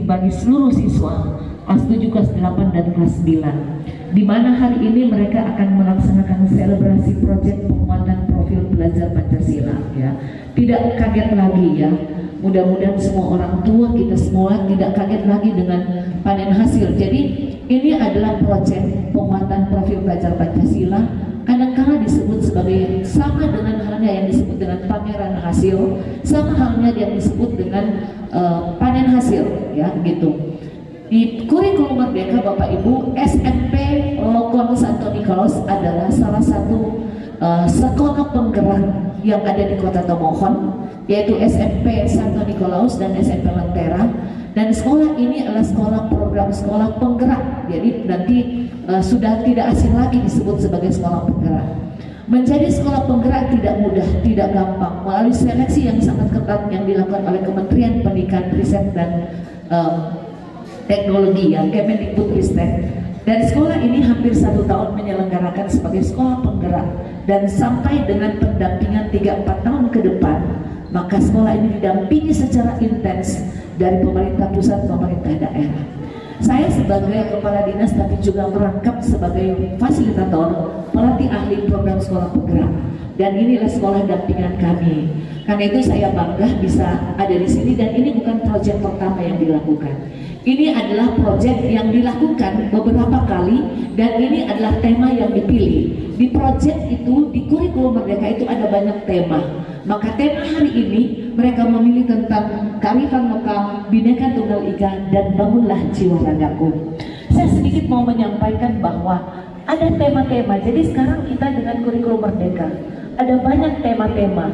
bagi seluruh siswa kelas 7, kelas 8, dan kelas 9, di mana hari ini mereka akan melaksanakan selebrasi proyek penguatan profil belajar Pancasila. Ya, tidak kaget lagi ya. Mudah-mudahan semua orang tua kita semua tidak kaget lagi dengan panen hasil. Jadi ini adalah proyek penguatan profil belajar Pancasila. Kadang-kala disebut sebagai sama dengan halnya yang disebut dengan pameran hasil, sama halnya yang disebut dengan panen hasil, ya gitu. Di kurikulum Merdeka Bapak Ibu, SMP Lokon Santo Nikolaus adalah salah satu sekolah penggerak yang ada di Kota Tomohon, yaitu SMP Santo Nikolaus dan SMP Lentera. Dan sekolah ini adalah program sekolah penggerak. Jadi nanti sudah tidak asing lagi disebut sebagai sekolah penggerak. Menjadi sekolah penggerak tidak mudah, tidak gampang, melalui seleksi yang sangat ketat yang dilakukan oleh Kementerian Pendidikan, Riset dan Teknologi, ya, Kemendikbudristek. Dan sekolah ini hampir 1 tahun menyelenggarakan sebagai sekolah penggerak, dan sampai dengan pendampingan 3-4 tahun ke depan, maka sekolah ini didampingi secara intens dari pemerintah pusat, pemerintah daerah. Saya sebagai kepala dinas tapi juga merangkap sebagai fasilitator, pelatih ahli program sekolah penggerak, dan inilah sekolah dampingan kami. Karena itu saya bangga bisa ada di sini, dan ini bukan proyek pertama yang dilakukan. Ini adalah proyek yang dilakukan beberapa kali, dan ini adalah tema yang dipilih. Di proyek itu, di kurikulum Merdeka itu ada banyak tema. Maka tema hari ini mereka memilih tentang kearifan lokal, Bhinneka Tunggal Ika, dan bangunlah jiwa ragaku. Saya sedikit mau menyampaikan bahwa ada tema-tema. Jadi sekarang kita dengan kurikulum Merdeka ada banyak tema-tema,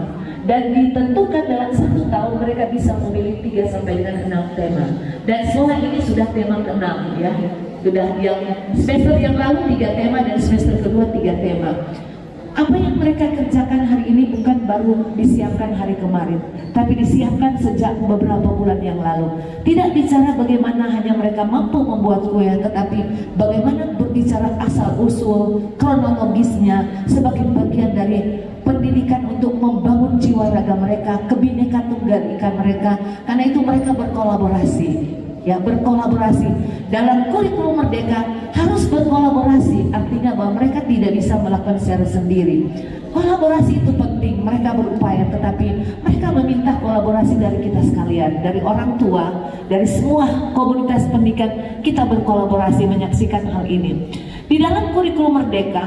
dan ditentukan dalam 1 tahun mereka bisa memilih 3 sampai dengan 6 tema. Dan sekolah ini sudah tema ke-6, ya. Sudah yang semester yang lalu 3 tema dan semester kedua 3 tema. Apa yang mereka kerjakan hari ini bukan baru disiapkan hari kemarin, tapi disiapkan sejak beberapa bulan yang lalu. Tidak bicara bagaimana hanya mereka mampu membuat kue, tetapi bagaimana berbicara asal-usul, kronologisnya sebagai bagian dari pendidikan untuk membangun jiwa raga mereka, Kebhinneka Tunggal Ika mereka. Karena itu mereka berkolaborasi, ya, berkolaborasi dalam kurikulum Merdeka harus berkolaborasi. Artinya bahwa mereka tidak bisa melakukan secara sendiri. Kolaborasi itu penting, mereka berupaya, tetapi mereka meminta kolaborasi dari kita sekalian, dari orang tua, dari semua komunitas pendidikan. Kita berkolaborasi menyaksikan hal ini. Di dalam kurikulum Merdeka,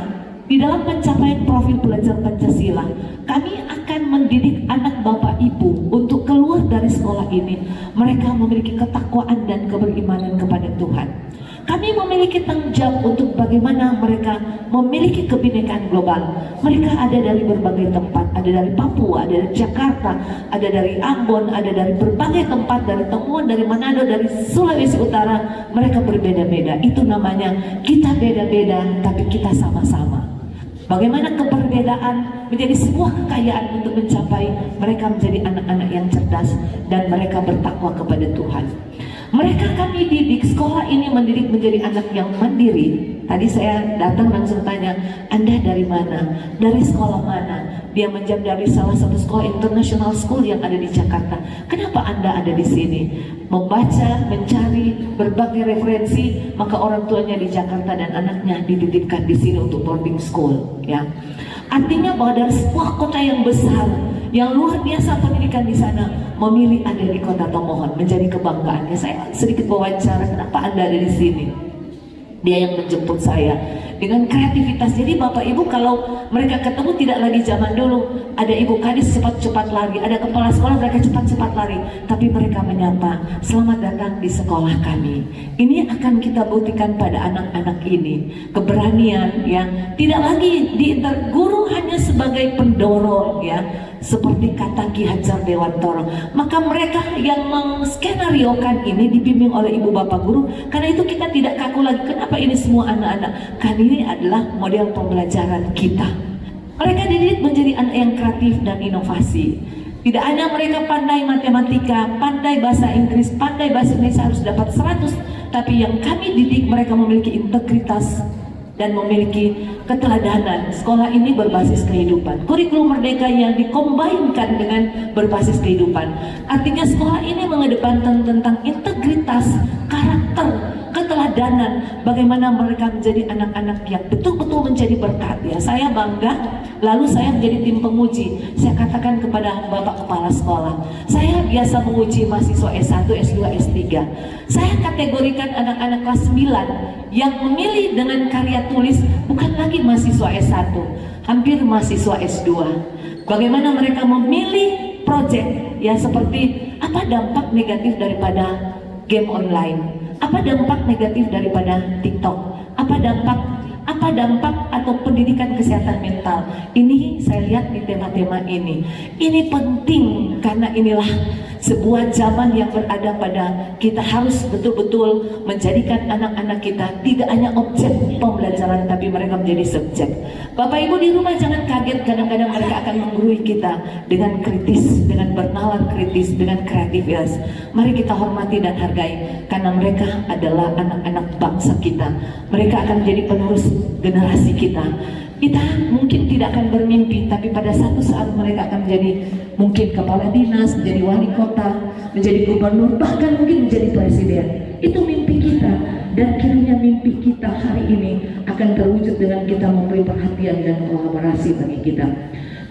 di dalam pencapaian profil belajar Pancasila, kami akan mendidik anak bapak ibu untuk keluar dari sekolah ini. Mereka memiliki ketakwaan dan keberimanan kepada Tuhan. Kami memiliki tanggung jawab untuk bagaimana mereka memiliki kebinekaan global. Mereka ada dari berbagai tempat, ada dari Papua, ada dari Jakarta, ada dari Ambon, ada dari berbagai tempat, dari Temuan, dari Manado, dari Sulawesi Utara. Mereka berbeda-beda. Itu namanya kita beda-beda, tapi kita sama-sama. Bagaimana keberbedaan menjadi sebuah kekayaan untuk mencapai mereka menjadi anak-anak yang cerdas dan mereka bertakwa kepada Tuhan. Mereka kami didik, sekolah ini mendidik menjadi anak yang mandiri. Tadi saya datang langsung tanya, Anda dari mana? Dari sekolah mana? Dia menjawab dari salah satu sekolah international school yang ada di Jakarta. Kenapa Anda ada di sini? Membaca, mencari berbagai referensi, maka orang tuanya di Jakarta dan anaknya dititipkan di sini untuk boarding school. Ya, artinya bahwa dari sebuah kota yang besar, yang luar biasa pendidikan di sana, memilih ada di Kota Tomohon menjadi kebanggaannya. Saya sedikit wawancara, kenapa Anda ada di sini? Dia yang menjemput saya dengan kreativitas. Jadi Bapak Ibu kalau mereka ketemu tidak lagi zaman dulu, ada ibu kadis cepat-cepat lari, ada kepala sekolah mereka cepat-cepat lari, tapi mereka menyapa, selamat datang di sekolah kami. Ini akan kita buktikan pada anak-anak ini, keberanian yang tidak lagi guru hanya sebagai pendorong, ya, seperti kata Ki Hajar Dewantoro. Maka mereka yang menskenariokan ini dibimbing oleh ibu bapak guru. Karena itu kita tidak kaku lagi. Kenapa ini semua anak-anak? Karena ini adalah model pembelajaran kita. Mereka dididik menjadi anak yang kreatif dan inovasi. Tidak hanya mereka pandai matematika, pandai bahasa Inggris, pandai bahasa Indonesia harus dapat 100, tapi yang kami didik mereka memiliki integritas dan memiliki keteladanan. Sekolah ini berbasis kehidupan. Kurikulum Merdeka yang dikombinkan dengan berbasis kehidupan. Artinya sekolah ini mengedepankan tentang integritas, karakter, keteladanan, bagaimana mereka menjadi anak-anak yang betul-betul menjadi berkat. Ya, saya bangga. Lalu saya menjadi tim penguji. Saya katakan kepada Bapak Kepala Sekolah, saya biasa menguji mahasiswa S1, S2, S3. Saya kategorikan anak-anak kelas 9 yang memilih dengan karya tulis bukan lagi mahasiswa S1, hampir mahasiswa S2. Bagaimana mereka memilih proyek, ya, seperti apa dampak negatif daripada game online, apa dampak negatif daripada TikTok, apa dampak atau pendidikan kesehatan mental. Ini saya lihat di tema-tema ini. Ini penting karena inilah sebuah zaman yang berada pada kita harus betul-betul menjadikan anak-anak kita tidak hanya objek pembelajaran tapi mereka menjadi subjek. Bapak Ibu di rumah jangan kaget, kadang-kadang mereka akan menggurui kita dengan kritis, dengan bernalar kritis, dengan kreativitas. Mari kita hormati dan hargai karena mereka adalah anak-anak bangsa kita. Mereka akan menjadi penerus generasi kita. Kita mungkin tidak akan bermimpi, tapi pada satu saat mereka akan menjadi mungkin kepala dinas, menjadi wali kota, menjadi gubernur, bahkan mungkin menjadi presiden. Itu mimpi kita, dan kiranya mimpi kita hari ini akan terwujud dengan kita memberi perhatian dan kolaborasi bagi kita.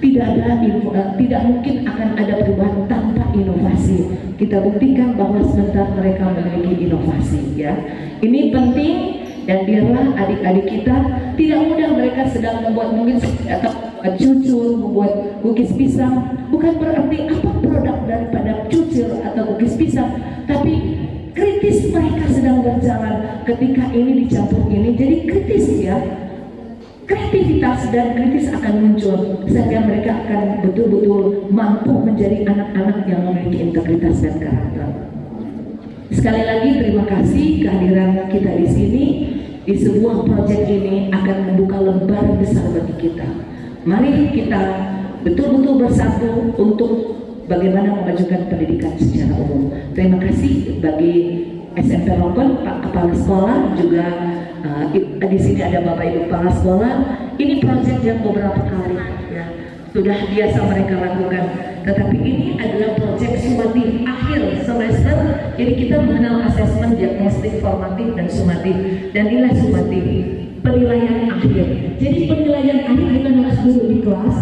Tidak mungkin akan ada perubahan tanpa inovasi. Kita buktikan bahwa sebentar mereka memiliki inovasi, ya. Ini penting. Dan biarlah adik-adik kita, tidak mudah mereka sedang membuat mungkin atau cucur, membuat cookies pisang. Bukan berarti apa produk daripada cucur atau cookies pisang, tapi kritis mereka sedang berjalan. Ketika ini dicampur ini, jadi kritis, ya. Kreativitas dan kritis akan muncul sehingga mereka akan betul-betul mampu menjadi anak-anak yang memiliki integritas dan karakter. Sekali lagi terima kasih kehadiran kita di sini. Di sebuah proyek ini akan membuka lembar besar bagi kita. Mari kita betul-betul bersatu untuk bagaimana memajukan pendidikan secara umum. Terima kasih bagi SMP Lombok, Pak Kepala Sekolah, juga di sini ada Bapak Ibu Kepala Sekolah. Ini proyek yang beberapa kali, ya, sudah biasa mereka lakukan. Tetapi ini adalah proyek sumatif akhir semester. Jadi kita mengenal asesmen, diagnostik, formatif, dan sumatif. Dan nilai sumatif, penilaian akhir. Jadi penilaian akhir bukan harus duduk di kelas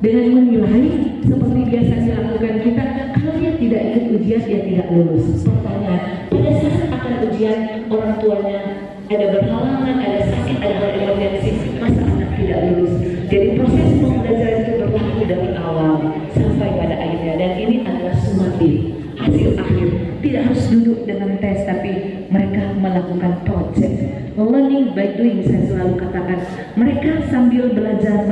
dengan menilai seperti biasa dilakukan kita. Kalau dia tidak ikut ujian, dia tidak lulus. Pertanyaan, pada saat akan ujian, orang tuanya ada berhalangan, ada sakit, ada emergensi, masa anak tidak lulus. Jadi proses pembelajaran itu berlaku dari awal sampai pada akhirnya, dan ini adalah sumatif, hasil akhir. Tidak harus duduk dengan tes, tapi mereka melakukan project. Learning by doing, saya selalu katakan. Mereka sambil belajar,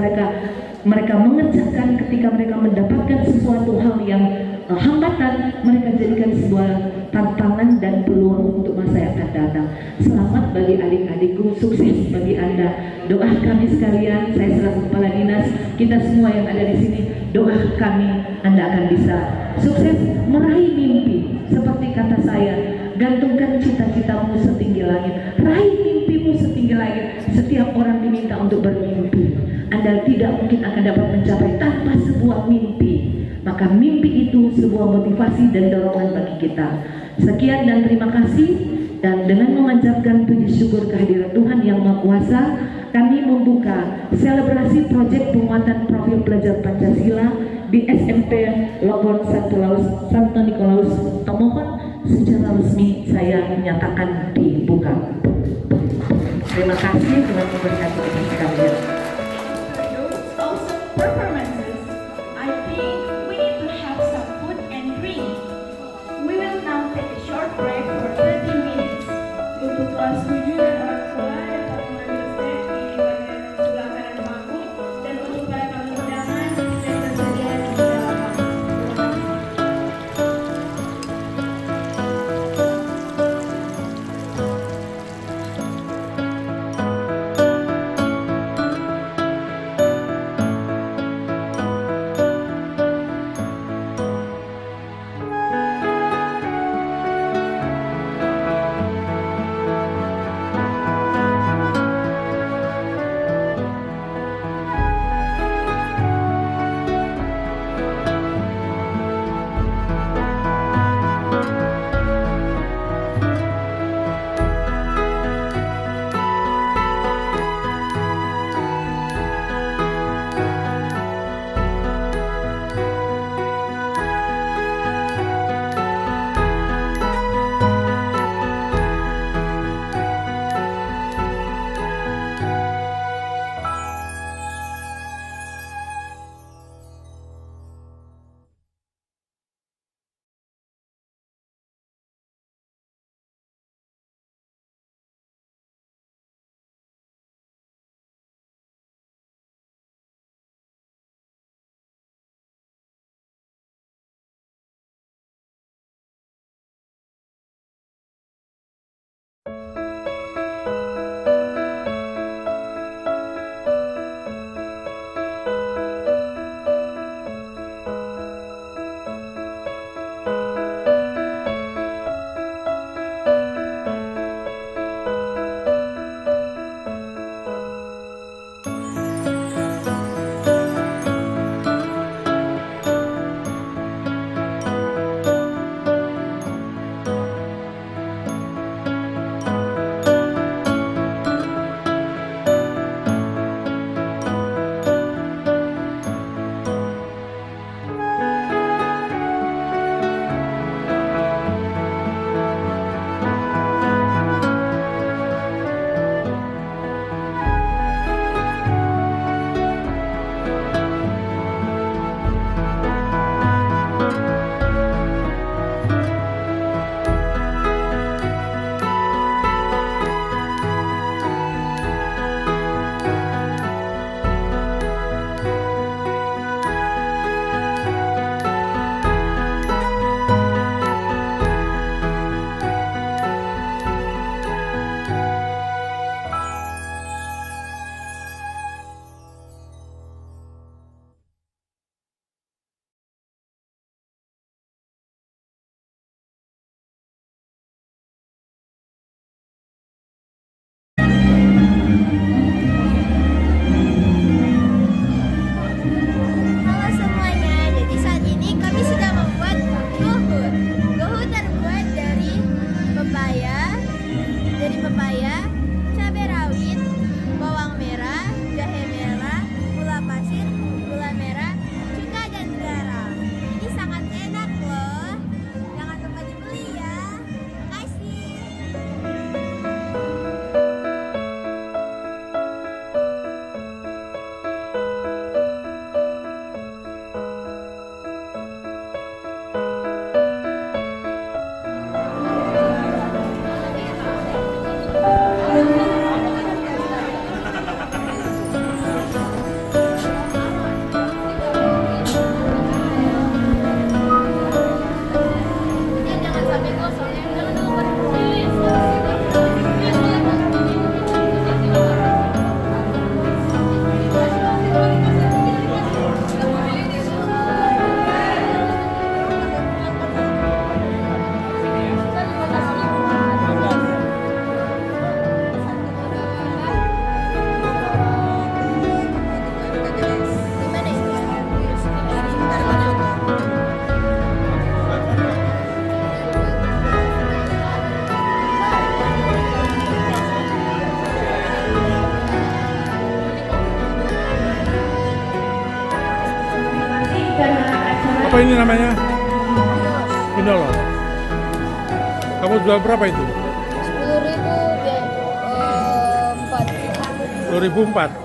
mereka mengerjakan. Ketika mereka mendapatkan sesuatu hal yang hambatan, mereka jadikan sebuah tantangan dan peluang untuk masa yang akan datang. Selamat bagi adik-adikku, sukses bagi Anda. Doa kami sekalian, saya selaku kepala dinas, kita semua yang ada di sini, doa kami Anda akan bisa sukses meraih mimpi. Seperti kata saya, gantungkan cita-citamu setinggi langit, raih mimpimu setinggi langit. Setiap orang diminta untuk bermimpi. Anda tidak mungkin akan dapat mencapai tanpa sebuah mimpi. Maka mimpi itu sebuah motivasi dan dorongan bagi kita. Sekian dan terima kasih. Dan dengan memanjatkan puji syukur kehadiran Tuhan Yang Maha Kuasa, kami membuka selebrasi proyek penguatan profil pelajar Pancasila di SMP Lombok Santo Nikolaus. Mohon secara resmi saya menyatakan dibuka. Terima kasih telah memberkati kita sekalian. Kelas 7 dan orang tua yang telah mengambil di sebelah kanan panggung, dan untuk para tamu undangan yang bersedia di dalam panggung. ini namanya? Pinolon. Kamu jual berapa itu? 10.000 biar 4. 10.004.